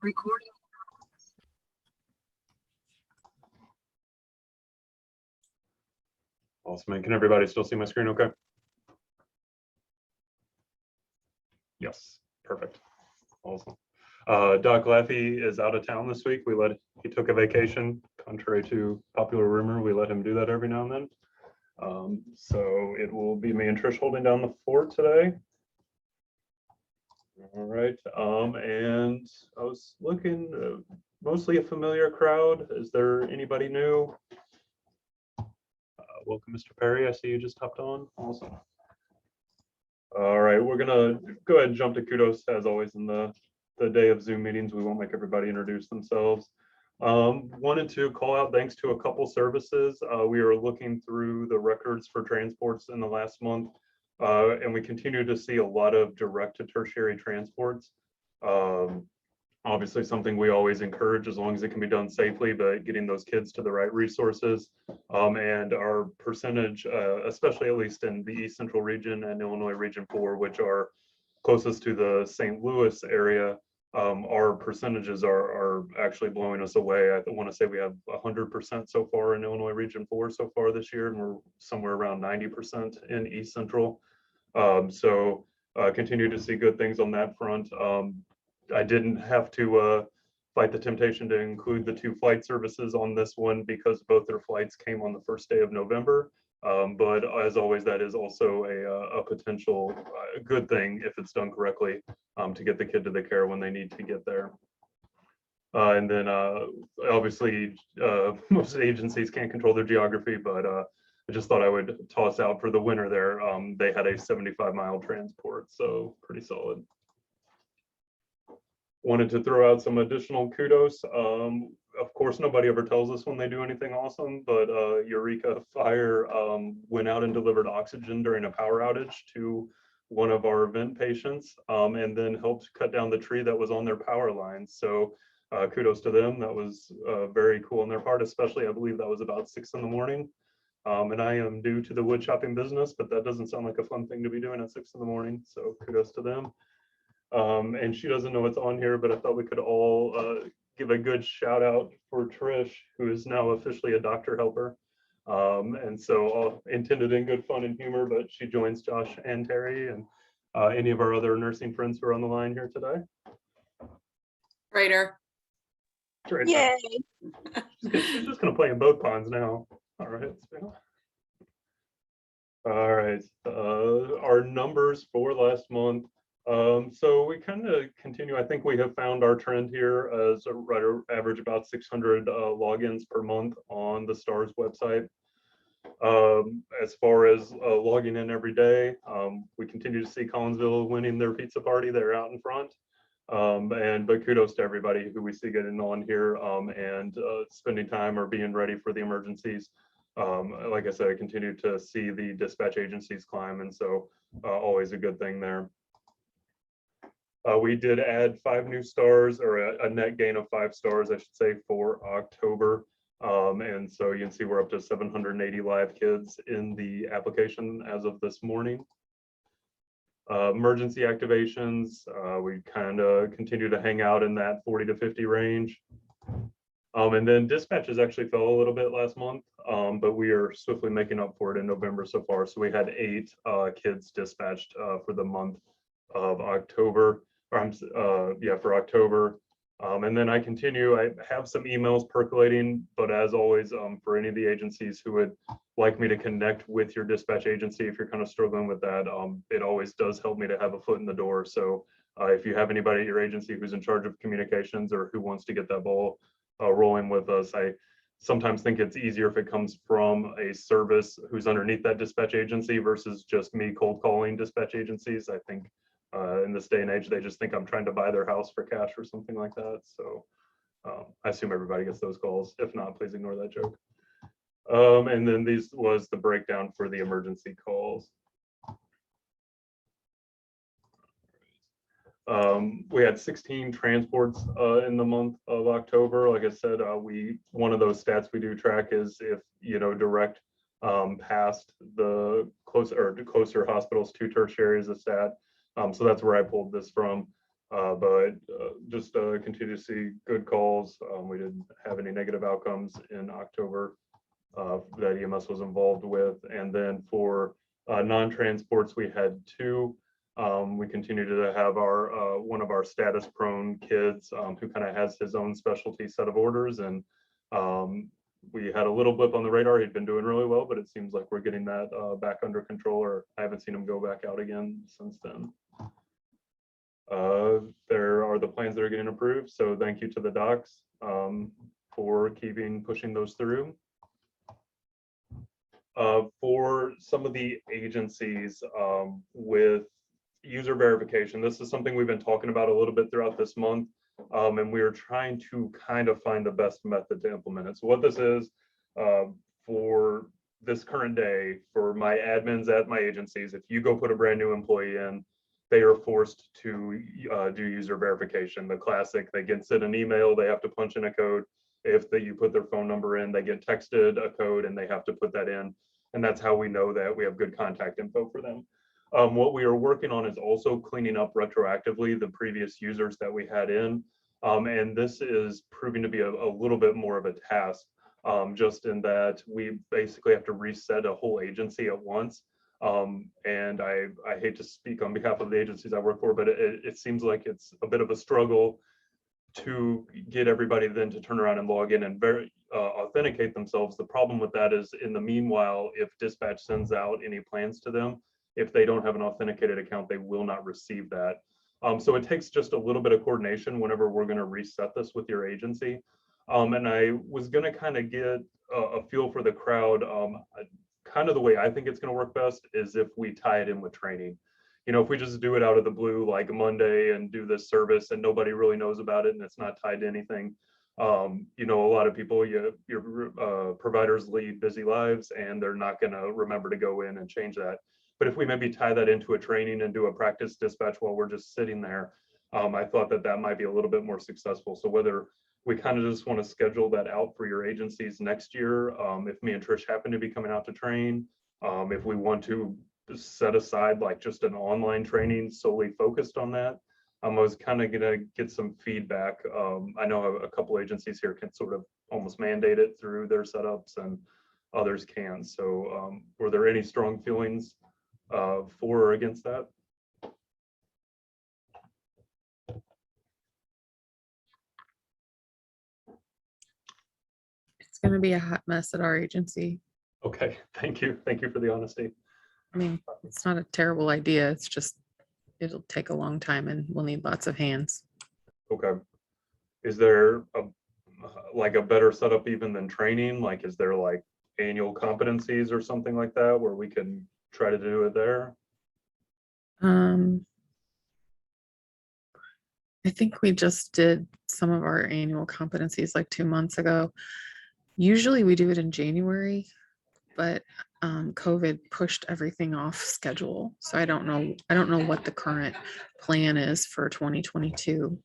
Recording. Awesome. And can everybody still see my screen okay? Yes, perfect. Awesome. Doc Laffey is out of town this week. He took a vacation, contrary to popular rumor. We let him do that every now and then. So it will be me and Trish holding down the fort today. All right. And I was looking, mostly a familiar crowd. Is there anybody new? Welcome, Mr. Perry. I see you just hopped on. Awesome. All right, we're gonna go ahead and jump to kudos as always in the day of Zoom meetings. We won't make everybody introduce themselves. Wanted to call out thanks to a couple services. We are looking through the records for transports in the last month, and we continue to see a lot of direct to tertiary transports. Obviously something we always encourage as long as it can be done safely, but getting those kids to the right resources. And our percentage, especially at least in the East Central region and Illinois Region 4, which are closest to the St. Louis area, our percentages are actually blowing us away. I want to say we have 100% so far in Illinois Region 4 so far this year, and we're somewhere around 90% in East Central. So continue to see good things on that front. I didn't have to fight the temptation to include the 2 flight services on this one because both their flights came on the first day of November. But as always, that is also a potential good thing if it's done correctly to get the kid to the care when they need to get there. And then obviously most agencies can't control their geography, but I just thought I would toss out for the winner there. They had a 75-mile transport, so pretty solid. Wanted to throw out some additional kudos. Of course, nobody ever tells us when they do anything awesome, but Eureka Fire went out and delivered oxygen during a power outage to one of our vent patients, and then helped cut down the tree that was on their power lines. So kudos to them. That was very cool on their part, especially I believe that was about 6 in the morning. And I am new to the wood chopping business, but that doesn't sound like a fun thing to be doing at 6 in the morning. So kudos to them. And she doesn't know it's on here, but I thought we could all give a good shout out for Trish, who is now officially a doctor helper. And so intended in good fun and humor, but she joins Josh and Terry and any of our other nursing friends who are on the line here today. Trader. Yay. She's just gonna play in both ponds now. All right. All right. Our numbers for last month. So we kind of continue. I think we have found our trend here as a average about 600 logins per month on the STARS website. As far as logging in every day, we continue to see Collinsville winning their pizza party. They're out in front. But kudos to everybody who we see getting on here and spending time or being ready for the emergencies. Like I said, I continue to see the dispatch agencies climb, and so always a good thing there. We did add 5 new stars, or a net gain of 5 stars, I should say, for October. And so you can see we're up to 780 live kids in the application as of this morning. Emergency activations, we kind of continue to hang out in that 40 to 50 range. And then dispatches actually fell a little bit last month, but we are swiftly making up for it in November so far. So we had 8 kids dispatched for the month of October. For October. And then I continue, I have some emails percolating, but as always, for any of the agencies who would like me to connect with your dispatch agency, if you're kind of struggling with that, it always does help me to have a foot in the door. So if you have anybody at your agency who's in charge of communications or who wants to get that ball rolling with us, I sometimes think it's easier if it comes from a service who's underneath that dispatch agency versus just me cold calling dispatch agencies. I think in this day and age, they just think I'm trying to buy their house for cash or something like that. So I assume everybody gets those calls. If not, please ignore that joke. And then these was the breakdown for the emergency calls. We had 16 transports in the month of October. Like I said, one of those stats we do track is if direct past the closer hospitals to tertiary is a stat. So that's where I pulled this from. But just continue to see good calls. We didn't have any negative outcomes in October that EMS was involved with. And then for non-transports, we had two. We continue to have our one of our status prone kids who kind of has his own specialty set of orders. And we had a little blip on the radar. He'd been doing really well, but it seems like we're getting that back under control, or I haven't seen him go back out again since then. There are the plans that are getting approved. So thank you to the docs for pushing those through. For some of the agencies with user verification, this is something we've been talking about a little bit throughout this month. And we are trying to kind of find the best method to implement it. So what this is for this current day, for my admins at my agencies, if you go put a brand new employee in, they are forced to do user verification. The classic, they get sent an email, they have to punch in a code. If you put their phone number in, they get texted a code and they have to put that in. And that's how we know that we have good contact info for them. What we are working on is also cleaning up retroactively the previous users that we had in. And this is proving to be a little bit more of a task, just in that we basically have to reset a whole agency at once. And I hate to speak on behalf of the agencies I work for, but it seems like it's a bit of a struggle to get everybody then to turn around and log in and authenticate themselves. The problem with that is, in the meanwhile, if dispatch sends out any plans to them, if they don't have an authenticated account, they will not receive that. So it takes just a little bit of coordination whenever we're going to reset this with your agency. And I was going to kind of get a feel for the crowd. Kind of the way I think it's going to work best is if we tie it in with training. You know, if we just do it out of the blue, like Monday, and do this service and nobody really knows about it and it's not tied to anything. You know, a lot of people, your providers lead busy lives and they're not going to remember to go in and change that. But if we maybe tie that into a training and do a practice dispatch while we're just sitting there, I thought that might be a little bit more successful. So whether we kind of just want to schedule that out for your agencies next year, if me and Trish happen to be coming out to train, if we want to set aside like just an online training solely focused on that. I was kind of gonna get some feedback. I know a couple agencies here can sort of almost mandate it through their setups and others can. So were there any strong feelings for or against that? It's going to be a hot mess at our agency. Okay, thank you. Thank you for the honesty. I mean, it's not a terrible idea. It's just, it'll take a long time and we'll need lots of hands. Okay. Is there like a better setup even than training? Like, is there like annual competencies or something like that where we can try to do it there? I think we just did some of our annual competencies like 2 months ago. Usually we do it in January, but COVID pushed everything off schedule. So I don't know what the current plan is for 2022.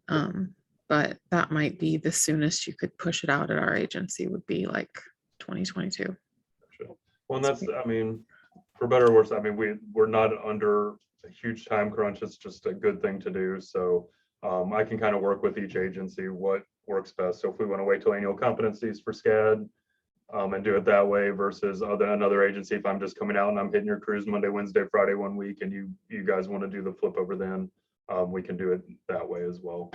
But that might be the soonest you could push it out at our agency would be like 2022. Well, and that's, I mean, for better or worse, I mean, we're not under a huge time crunch. It's just a good thing to do. So I can kind of work with each agency what works best. So if we want to wait till annual competencies for SCAD and do it that way versus another agency, if I'm just coming out and I'm hitting your crews Monday, Wednesday, Friday 1 week, and you guys want to do the flip over, then we can do it that way as well.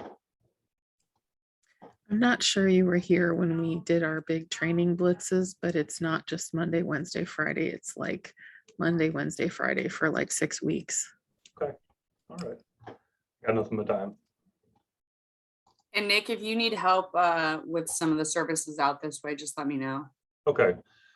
I'm not sure you were here when we did our big training blitzes, but it's not just Monday, Wednesday, Friday. It's like Monday, Wednesday, Friday for like 6 weeks. Okay. All right. Got nothing but time. And Nick, if you need help with some of the services out this way, just let me know. Okay.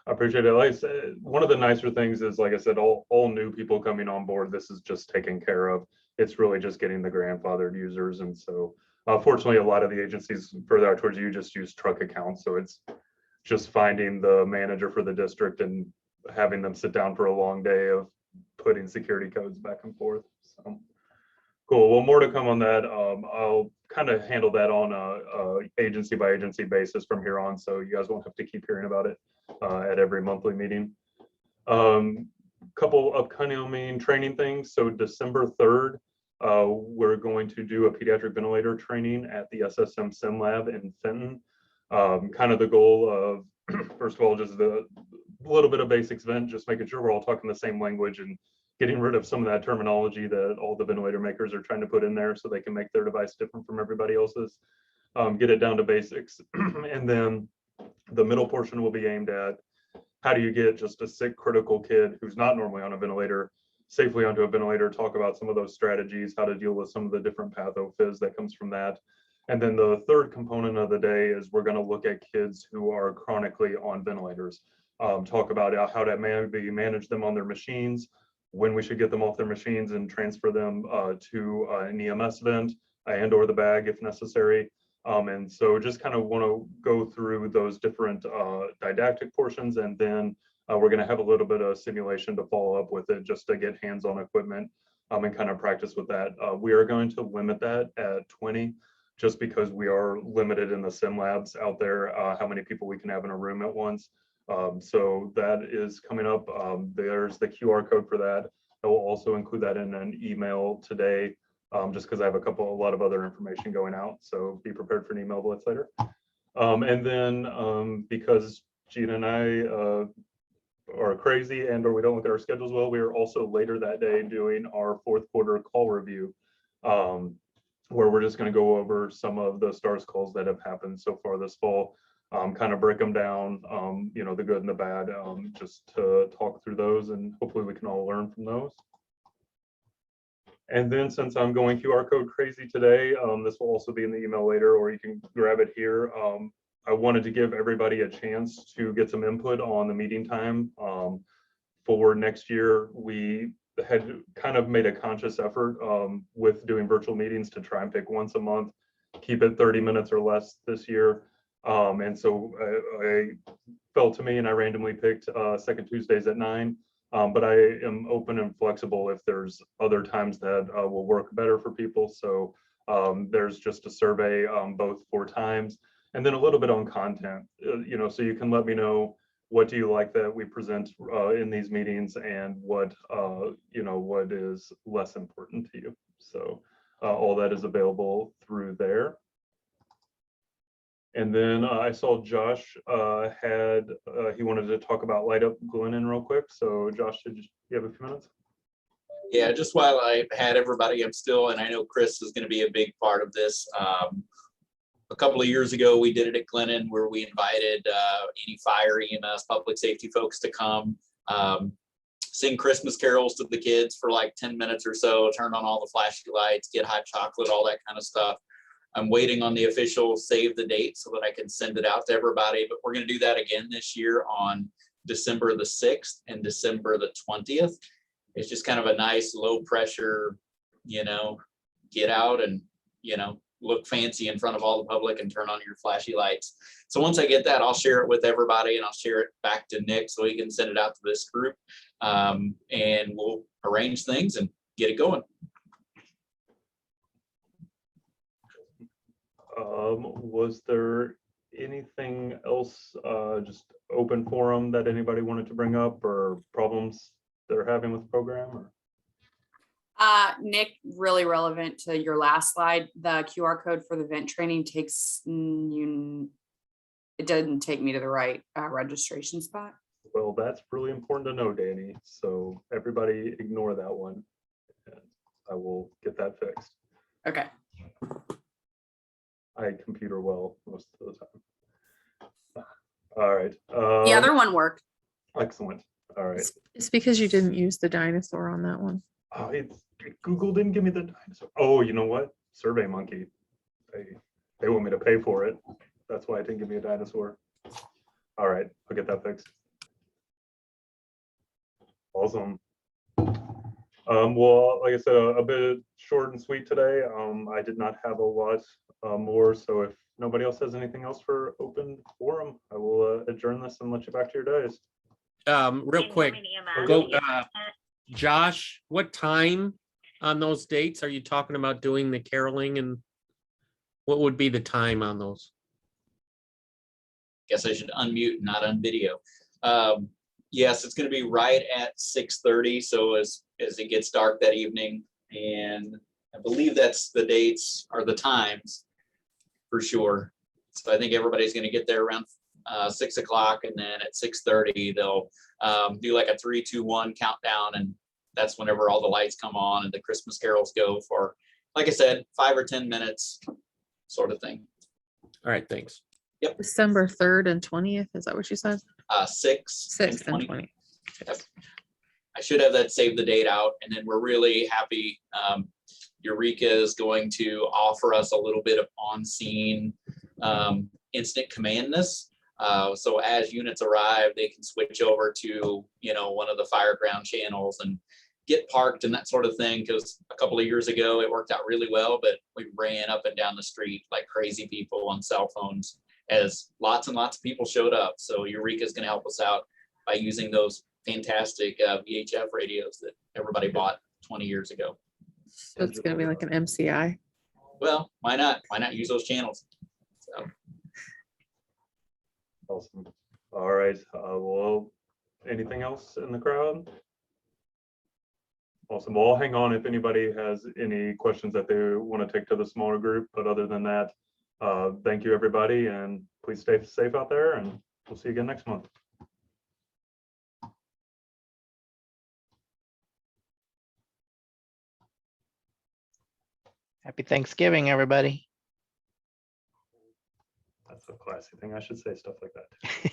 I appreciate it. Like I said, one of the nicer things is, like I said, all new people coming on board, this is just taken care of. It's really just getting the grandfathered users. And so fortunately, a lot of the agencies further out towards you just use truck accounts. So it's just finding the manager for the district and having them sit down for a long day of putting security codes back and forth. So cool. Well, more to come on that. I'll kind of handle that on a agency by agency basis from here on. So you guys won't have to keep hearing about it at every monthly meeting. Couple upcoming training things. So December 3rd, We're going to do a pediatric ventilator training at the SSM Sim Lab in Fenton. Kind of the goal of, first of all, just the little bit of basics vent, just making sure we're all talking the same language and getting rid of some of that terminology that all the ventilator makers are trying to put in there so they can make their device different from everybody else's. Get it down to basics. And then the middle portion will be aimed at how do you get just a sick critical kid who's not normally on a ventilator safely onto a ventilator, talk about some of those strategies, how to deal with some of the different pathophys that comes from that. And then the third component of the day is we're going to look at kids who are chronically on ventilators, talk about how to maybe manage them on their machines, when we should get them off their machines and transfer them to an EMS vent and or the bag if necessary. And so just kind of want to go through those different didactic portions, and then we're going to have a little bit of simulation to follow up with it just to get hands-on equipment and kind of practice with that. We are going to limit that at 20 just because we are limited in the sim labs out there, how many people we can have in a room at once. So that is coming up. There's the QR code for that. I will also include that in an email today, just because I have a lot of other information going out. So be prepared for an email blitz later. And then because Gina and I are crazy and or we don't look at our schedules well, we are also later that day doing our fourth quarter call review, where we're just going to go over some of the STARS calls that have happened so far this fall, kind of break them down, you know, the good and the bad, just to talk through those, and hopefully we can all learn from those. And then since I'm going QR code crazy today, this will also be in the email later, or you can grab it here. I wanted to give everybody a chance to get some input on the meeting time. For next year, we had kind of made a conscious effort with doing virtual meetings to try and pick once a month, keep it 30 minutes or less this year. And so I felt to me and I randomly picked second Tuesdays at 9. But I am open and flexible if there's other times that will work better for people. So there's just a survey both for times and then a little bit on content, you know, so you can let me know what do you like that we present in these meetings and what, you know, what is less important to you. So all that is available through there. And then I saw Josh he wanted to talk about Light Up Glennon real quick. So Josh, did you have a few minutes? Yeah, just while I had everybody, and I know Chris is going to be a big part of this. A couple of years ago, we did it at Glennon where we invited any fire, EMS, public safety folks to come sing Christmas carols to the kids for like 10 minutes or so, turn on all the flashy lights, get hot chocolate, all that kind of stuff. I'm waiting on the official save the date so that I can send it out to everybody, but we're going to do that again this year on December the 6th and December the 20th. It's just kind of a nice low pressure, you know, get out and, you know, look fancy in front of all the public and turn on your flashy lights. So once I get that, I'll share it with everybody and I'll share it back to Nick so he can send it out to this group. And we'll arrange things and get it going. Was there anything else, just open forum that anybody wanted to bring up or problems they're having with the program? Or? Nick, really relevant to your last slide, the QR code for the vent training takes it doesn't take me to the right registration spot. Well, that's really important to know, Danny. So everybody ignore that one. And I will get that fixed. Okay. I computer well most of the time. All right. The other one worked. Excellent. All right. It's because you didn't use the dinosaur on that one. Oh, Google didn't give me the dinosaur. Oh, you know what? SurveyMonkey. They want me to pay for it. That's why it didn't give me a dinosaur. All right, I'll get that fixed. Awesome. Well, like I said, a bit short and sweet today. I did not have a lot more, so if nobody else has anything else for open forum, I will adjourn this and let you back to your days. Real quick, go, Josh, what time on those dates are you talking about doing the caroling, and what would be the time on those? Guess I should unmute, not on video. Yes, it's going to be right at 6:30. So as it gets dark that evening, and I believe that's the dates or the times for sure. So I think everybody's gonna get there around 6 o'clock, and then at 6:30, they'll do like a 3, 2, 1 countdown, and that's whenever all the lights come on and the Christmas carols go for, like I said, 5 or 10 minutes, sort of thing. All right, thanks. December 3rd and 20th, is that what you said? 6 and 6th and 20. 20th. I should have that save the date out, and then we're really happy. Eureka is going to offer us a little bit of on-scene instant commandness. So as units arrive, they can switch over to, one of the fireground channels and get parked and that sort of thing. Because a couple of years ago, it worked out really well, but we ran up and down the street like crazy people on cell phones as lots and lots of people showed up. So Eureka is going to help us out by using those fantastic VHF radios that everybody bought 20 years ago. So it's gonna be like an MCI. Well, why not? Why not use those channels? So, Awesome. All right. Well, anything else in the crowd? Awesome. Well, I'll hang on if anybody has any questions that they want to take to the smaller group. But other than that, thank you, everybody, and please stay safe out there, and we'll see you again next month. Happy Thanksgiving, everybody. That's a classy thing. I should say stuff like that.